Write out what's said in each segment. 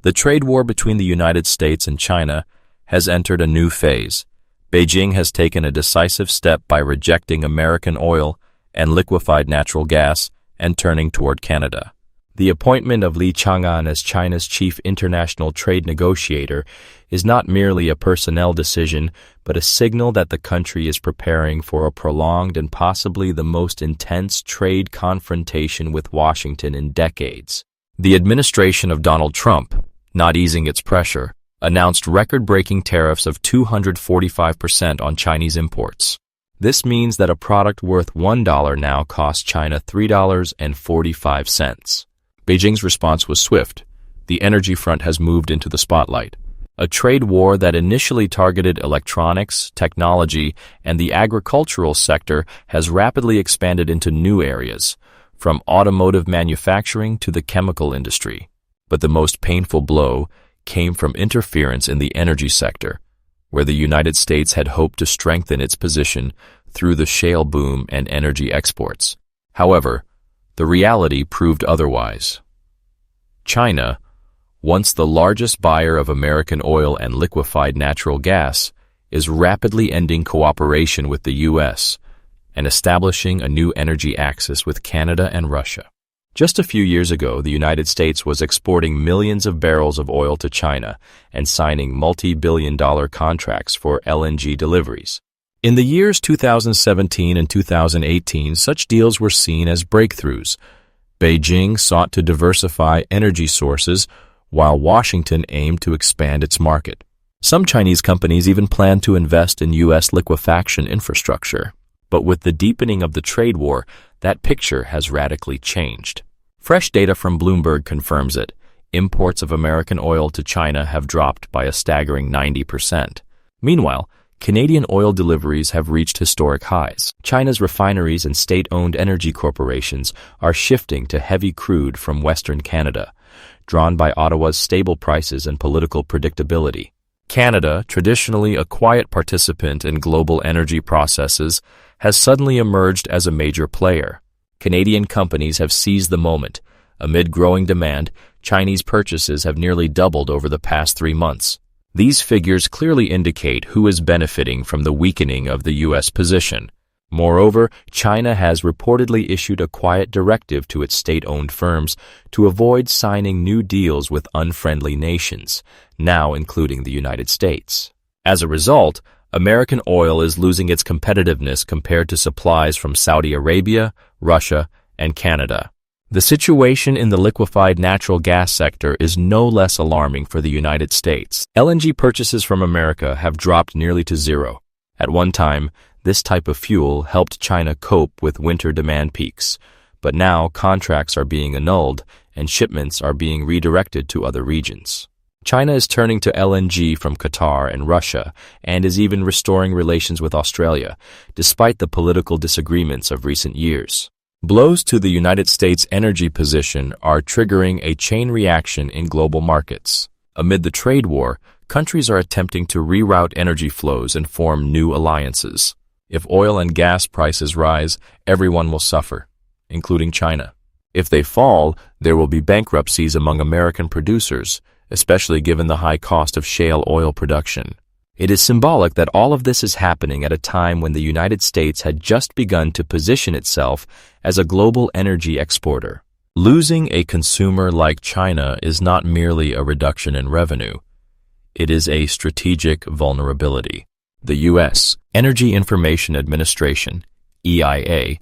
The trade war between the United States and China has entered a new phase. Beijing has taken a decisive step by rejecting American oil and liquefied natural gas and turning toward Canada. The appointment of Li Changan as China's chief international trade negotiator is not merely a personnel decision, but a signal that the country is preparing for a prolonged and possibly the most intense trade confrontation with Washington in decades. The administration of Donald Trump, not easing its pressure, announced record-breaking tariffs of 245% on Chinese imports. This means that a product worth $1 now costs China $3.45. Beijing's response was swift. The energy front has moved into the spotlight. A trade war that initially targeted electronics, technology, and the agricultural sector has rapidly expanded into new areas, from automotive manufacturing to the chemical industry. But the most painful blow came from interference in the energy sector, where the United States had hoped to strengthen its position through the shale boom and energy exports. However, the reality proved otherwise. China, once the largest buyer of American oil and liquefied natural gas, is rapidly ending cooperation with the U.S. and establishing a new energy axis with Canada and Russia. Just a few years ago, the United States was exporting millions of barrels of oil to China and signing multi-billion-dollar contracts for LNG deliveries. In the years 2017 and 2018, such deals were seen as breakthroughs. Beijing sought to diversify energy sources, while Washington aimed to expand its market. Some Chinese companies even planned to invest in U.S. liquefaction infrastructure. But with the deepening of the trade war, that picture has radically changed. Fresh data from Bloomberg confirms it. Imports of American oil to China have dropped by a staggering 90%. Meanwhile, Canadian oil deliveries have reached historic highs. China's refineries and state-owned energy corporations are shifting to heavy crude from Western Canada, drawn by Ottawa's stable prices and political predictability. Canada, traditionally a quiet participant in global energy processes, has suddenly emerged as a major player. Canadian companies have seized the moment. Amid growing demand, Chinese purchases have nearly doubled over the past 3 months. These figures clearly indicate who is benefiting from the weakening of the U.S. position. Moreover, China has reportedly issued a quiet directive to its state-owned firms to avoid signing new deals with unfriendly nations, now including the United States. As a result, American oil is losing its competitiveness compared to supplies from Saudi Arabia, Russia, and Canada. The situation in the liquefied natural gas sector is no less alarming for the United States. LNG purchases from America have dropped nearly to zero. At one time, this type of fuel helped China cope with winter demand peaks, but now contracts are being annulled and shipments are being redirected to other regions. China is turning to LNG from Qatar and Russia and is even restoring relations with Australia, despite the political disagreements of recent years. Blows to the United States' energy position are triggering a chain reaction in global markets. Amid the trade war, countries are attempting to reroute energy flows and form new alliances. If oil and gas prices rise, everyone will suffer, including China. If they fall, there will be bankruptcies among American producers, especially given the high cost of shale oil production. It is symbolic that all of this is happening at a time when the United States had just begun to position itself as a global energy exporter. Losing a consumer like China is not merely a reduction in revenue. It is a strategic vulnerability. The U.S. Energy Information Administration, EIA,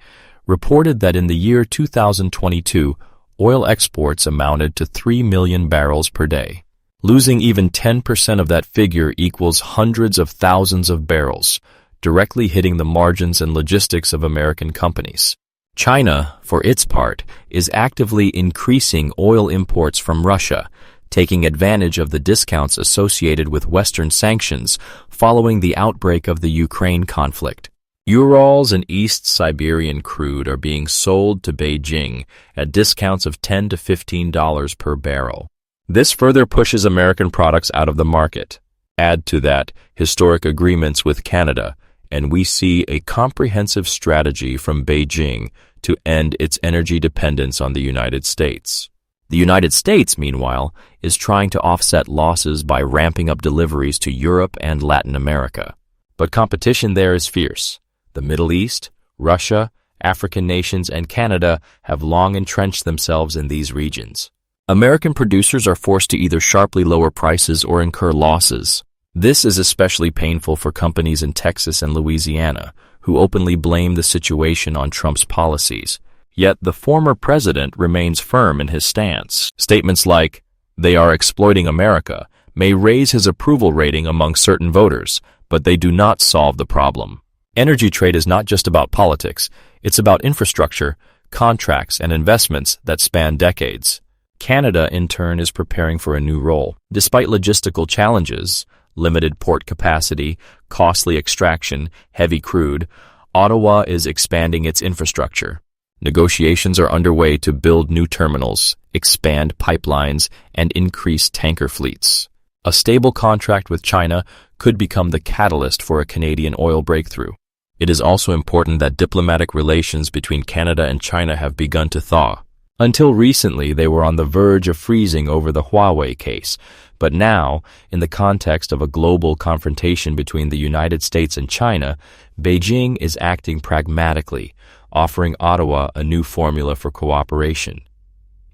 reported that in the year 2022, oil exports amounted to 3 million barrels per day. Losing even 10% of that figure equals hundreds of thousands of barrels, directly hitting the margins and logistics of American companies. China, for its part, is actively increasing oil imports from Russia, taking advantage of the discounts associated with Western sanctions following the outbreak of the Ukraine conflict. Urals and East Siberian crude are being sold to Beijing at discounts of $10 to $15 per barrel. This further pushes American products out of the market. Add to that historic agreements with Canada, and we see a comprehensive strategy from Beijing to end its energy dependence on the United States. The United States, meanwhile, is trying to offset losses by ramping up deliveries to Europe and Latin America. But competition there is fierce. The Middle East, Russia, African nations, and Canada have long entrenched themselves in these regions. American producers are forced to either sharply lower prices or incur losses. This is especially painful for companies in Texas and Louisiana, who openly blame the situation on Trump's policies. Yet the former president remains firm in his stance. Statements like, "They are exploiting America," may raise his approval rating among certain voters, but they do not solve the problem. Energy trade is not just about politics, it's about infrastructure, contracts, and investments that span decades. Canada, in turn, is preparing for a new role. Despite logistical challenges, limited port capacity, costly extraction, heavy crude, Ottawa is expanding its infrastructure. Negotiations are underway to build new terminals, expand pipelines, and increase tanker fleets. A stable contract with China could become the catalyst for a Canadian oil breakthrough. It is also important that diplomatic relations between Canada and China have begun to thaw. Until recently, they were on the verge of freezing over the Huawei case, but now, in the context of a global confrontation between the United States and China, Beijing is acting pragmatically, offering Ottawa a new formula for cooperation.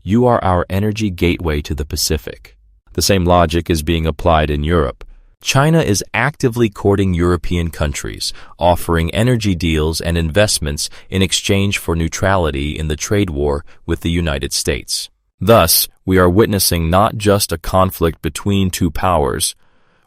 "You are our energy gateway to the Pacific." The same logic is being applied in Europe. China is actively courting European countries, offering energy deals and investments in exchange for neutrality in the trade war with the United States. Thus, we are witnessing not just a conflict between two powers,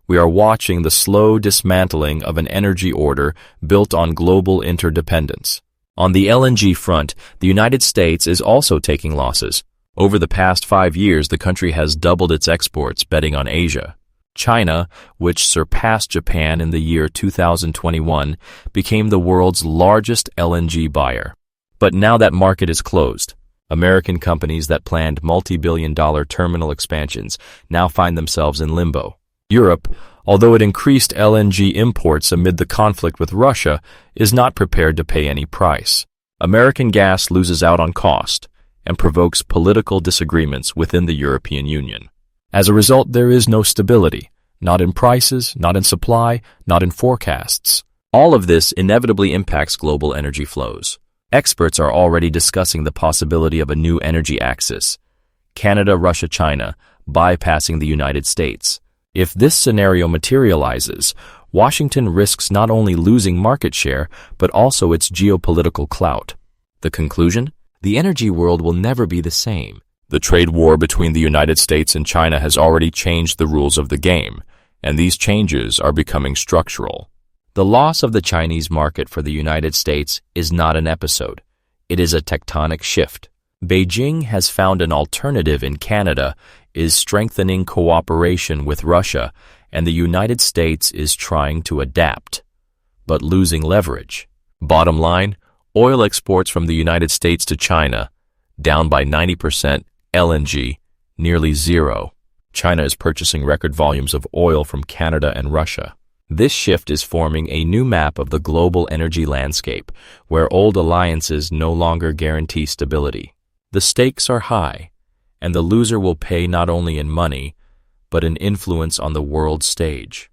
we are watching the slow dismantling of an energy order built on global interdependence. On the LNG front, the United States is also taking losses. Over the past 5 years, the country has doubled its exports, betting on Asia. China, which surpassed Japan in the year 2021, became the world's largest LNG buyer. But now that market is closed. American companies that planned multi-billion-dollar terminal expansions now find themselves in limbo. Europe, although it increased LNG imports amid the conflict with Russia, is not prepared to pay any price. American gas loses out on cost and provokes political disagreements within the European Union. As a result, there is no stability, not in prices, not in supply, not in forecasts. All of this inevitably impacts global energy flows. Experts are already discussing the possibility of a new energy axis, Canada, Russia, China, bypassing the United States. If this scenario materializes, Washington risks not only losing market share, but also its geopolitical clout. The conclusion? The energy world will never be the same. The trade war between the United States and China has already changed the rules of the game, and these changes are becoming structural. The loss of the Chinese market for the United States is not an episode. It is a tectonic shift. Beijing has found an alternative in Canada, is strengthening cooperation with Russia, and the United States is trying to adapt, but losing leverage. Bottom line, oil exports from the United States to China, down by 90%, LNG, nearly zero. China is purchasing record volumes of oil from Canada and Russia. This shift is forming a new map of the global energy landscape, where old alliances no longer guarantee stability. The stakes are high, and the loser will pay not only in money, but in influence on the world stage.